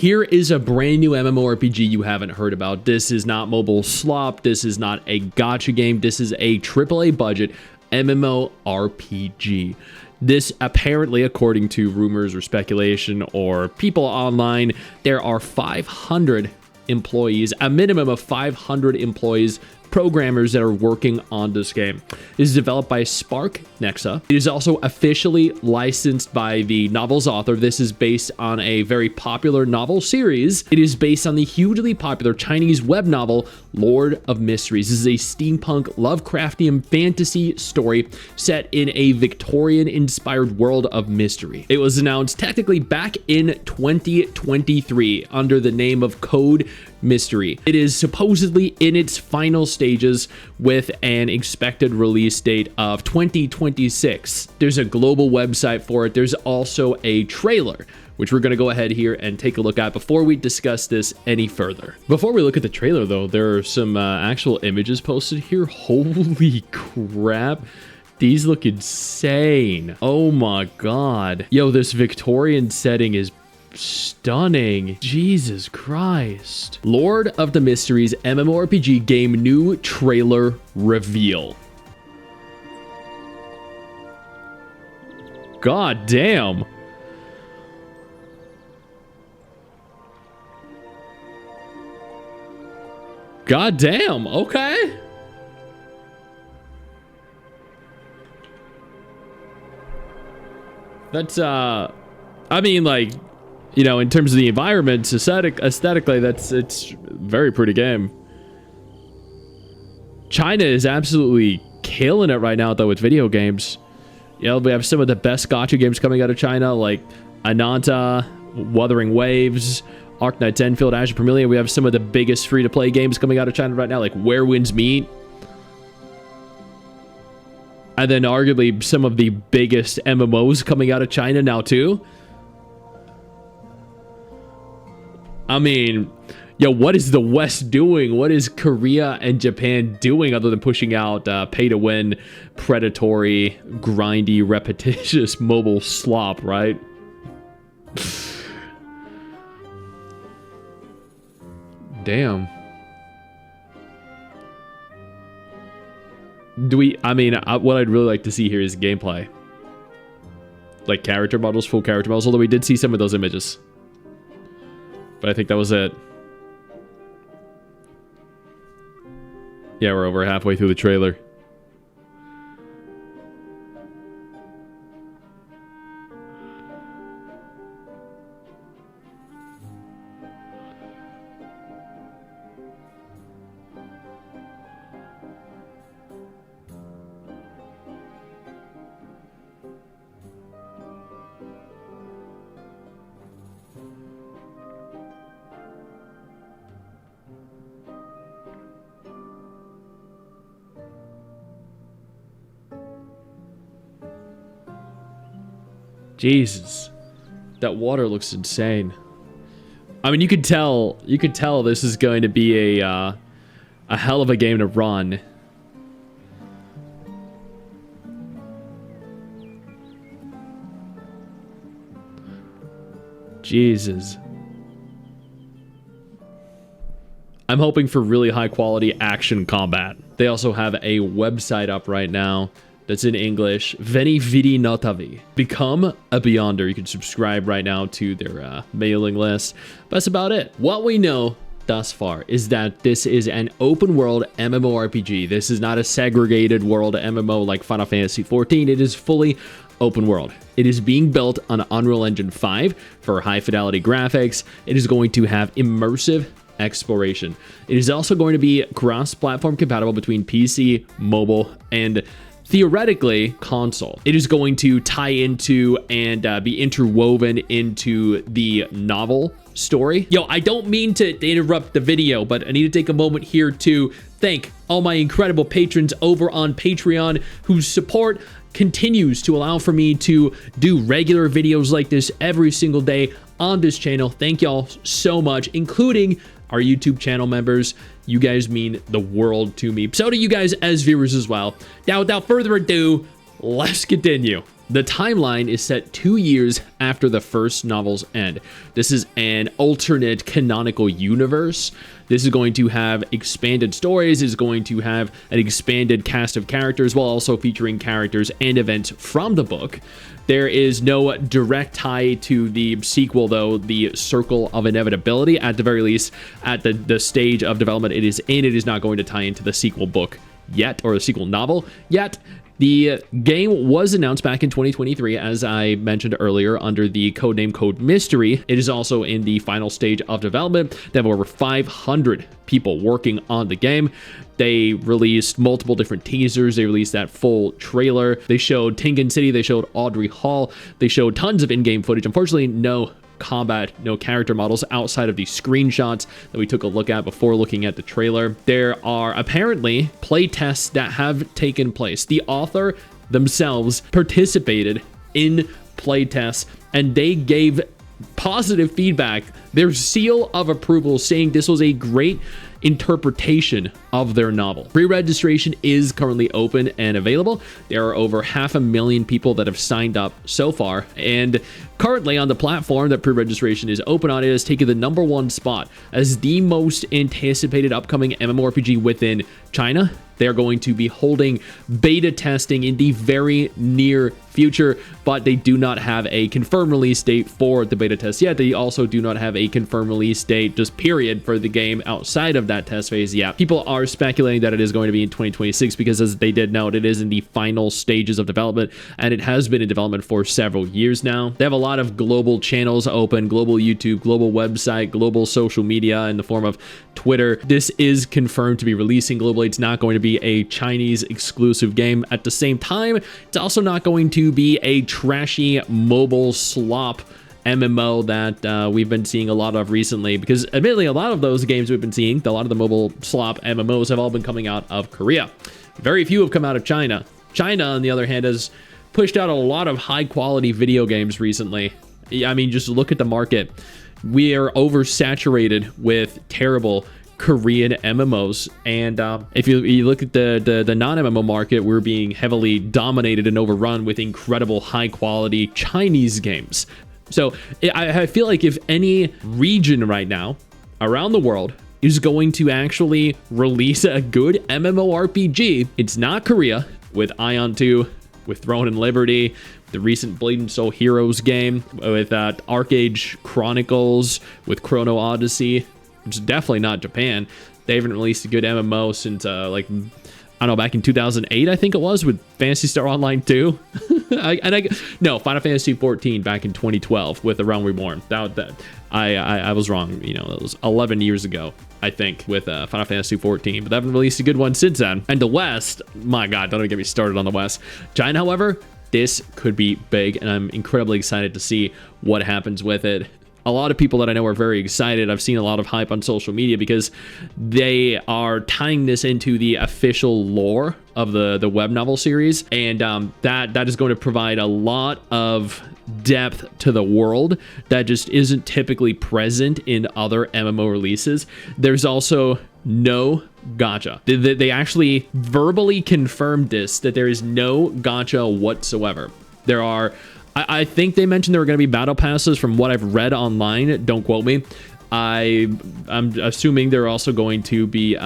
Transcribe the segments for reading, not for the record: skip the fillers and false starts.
here is a brand new MMORPG you haven't heard about. This is not mobile slop. This is not a gacha game. This is a AAA budget MMORPG. This apparently, according to rumors or speculation or people online, there are 500 employees, a minimum of 500 employees, programmers that are working on this game. It is developed by Spark Nexa. It is also officially licensed by the novel's author. This is based on a very popular novel series. It is based on the hugely popular Chinese web novel Lord of Mysteries. This is a steampunk Lovecraftian fantasy story set in a Victorian-inspired world of mystery. It was announced technically back in 2023 under the name of Code Mystery. It is supposedly in its final stages with an expected release date of 2026. There's a global website for it. There's also a trailer, which we're going to go ahead here and take a look at before we discuss this any further. Before we look at the trailer, though, there are some actual images posted here. Holy crap. These look insane. Oh my god. Yo, this Victorian setting is stunning. Jesus Christ. Lord of the Mysteries MMORPG game new trailer reveal. God damn. God damn. Okay. That's I mean, like, you know, in terms of the environment, aesthetically, it's very pretty game. China is absolutely killing it right now, though, with video games. You know, we have some of the best gacha games coming out of China, like Ananta, Wuthering Waves, Arknights Enfield, Azure Vermilion. We have some of the biggest free-to-play games coming out of China right now, like Where Winds Meet. And then arguably some of the biggest MMOs coming out of China now, too. I mean, yo, what is the West doing? What is Korea and Japan doing other than pushing out pay-to-win, predatory, grindy, repetitious mobile slop, right? Damn. I mean, what I'd really like to see here is gameplay. Like character models, full character models, although we did see some of those images. But I think that was it. Yeah, we're over halfway through the trailer. Jesus, that water looks insane. I mean, you could tell this is going to be a hell of a game to run. Jesus. I'm hoping for really high quality action combat. They also have a website up right now that's in English. Veni Vidi Notavi. Become a Beyonder. You can subscribe right now to their mailing list. But that's about it. What we know thus far is that this is an open world MMORPG. This is not a segregated world MMO like Final Fantasy XIV. It is fully open world. It is being built on Unreal Engine 5 for high fidelity graphics. It is going to have immersive exploration. It is also going to be cross-platform compatible between PC, mobile, and theoretically console. It is going to tie into and be interwoven into the novel story. Yo, I don't mean to interrupt the video, but I need to take a moment here to thank all my incredible patrons over on Patreon whose support continues to allow for me to do regular videos like this every single day on this channel. Thank y'all so much, including our YouTube channel members. You guys mean the world to me. So do you guys as viewers as well. Now, without further ado, let's continue. The timeline is set 2 years after the first novel's end. This is an alternate canonical universe. This is going to have expanded stories, is going to have an expanded cast of characters while also featuring characters and events from the book. There is no direct tie to the sequel, though, the Circle of Inevitability. At the very least, at the stage of development it is in, it is not going to tie into the sequel book yet, or the sequel novel yet. The game was announced back in 2023, as I mentioned earlier, under the codename Code Mystery. It is also in the final stage of development. They have over 500 people working on the game. They released multiple different teasers. They released that full trailer. They showed Tinkin City. They showed Audrey Hall. They showed tons of in-game footage. Unfortunately, no combat, no character models outside of the screenshots that we took a look at before looking at the trailer. There are apparently playtests that have taken place. The author themselves participated in playtests, and they gave positive feedback, their seal of approval, saying this was a great interpretation of their novel. Pre-registration is currently open and available. There are over 500,000 people that have signed up so far, and currently on the platform that pre-registration is open on, it has taken the #1 spot as the most anticipated upcoming MMORPG within China. They're going to be holding beta testing in the very near future, but they do not have a confirmed release date for the beta test yet. They also do not have a confirmed release date, just period, for the game outside of that test phase yet. People are speculating that it is going to be in 2026 because, as they did note, it is in the final stages of development, and it has been in development for several years now. They have a lot of global channels open, global YouTube, global website, global social media in the form of Twitter. This is confirmed to be releasing globally. It's not going to be a Chinese exclusive game. At the same time, it's also not going to be a trashy mobile slop MMO that we've been seeing a lot of recently, because admittedly a lot of those games we've been seeing, a lot of the mobile slop MMOs have all been coming out of Korea. Very few have come out of China. China, on the other hand, has pushed out a lot of high quality video games recently. I mean, just look at the market. We are oversaturated with terrible Korean MMOs, and if you look at the non-MMO market, we're being heavily dominated and overrun with incredible high quality Chinese games. So I feel like if any region right now around the world is going to actually release a good MMORPG, it's not Korea, with Ion 2, with Throne and Liberty, the recent Blade and Soul Heroes game, with Arcade Chronicles, with Chrono Odyssey. It's definitely not Japan. They haven't released a good MMO since like, I don't know, back in 2008, I think it was, with Phantasy Star Online 2. No, Final Fantasy 14 back in 2012 with The Realm Reborn. I was wrong. You know, it was 11 years ago, I think, with Final Fantasy 14, but they haven't released a good one since then. And the West, my God, don't even get me started on the West. China, however, this could be big, and I'm incredibly excited to see what happens with it. A lot of people that I know are very excited. I've seen a lot of hype on social media because they are tying this into the official lore of the web novel series, and that is going to provide a lot of depth to the world that just isn't typically present in other MMO releases. There's also no gacha. They actually verbally confirmed this, that there is no gacha whatsoever. There are, I think they mentioned there were going to be battle passes from what I've read online. Don't quote me. I'm assuming there are also going to be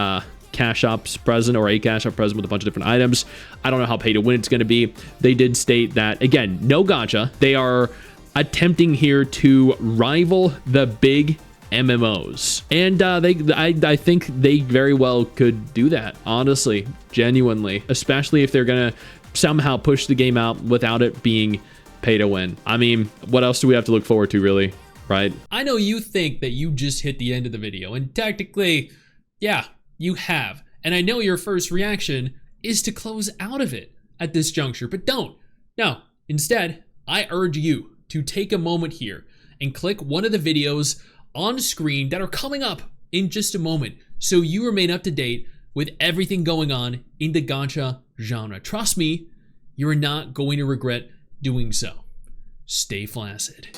cash shops present, or a cash shop present with a bunch of different items. I don't know how pay to win it's going to be. They did state that, again, no gacha. They are attempting here to rival the big MMOs, and I think they very well could do that, honestly, genuinely, especially if they're gonna somehow push the game out without it being pay to win. I mean, what else do we have to look forward to, really, right? I know you think that you just hit the end of the video, and technically, yeah, you have, and I know your first reaction is to close out of it at this juncture, but don't. No, instead, I urge you to take a moment here and click one of the videos on screen that are coming up in just a moment, so you remain up to date with everything going on in the gacha genre. Trust me, you're not going to regret doing so. Stay flaccid.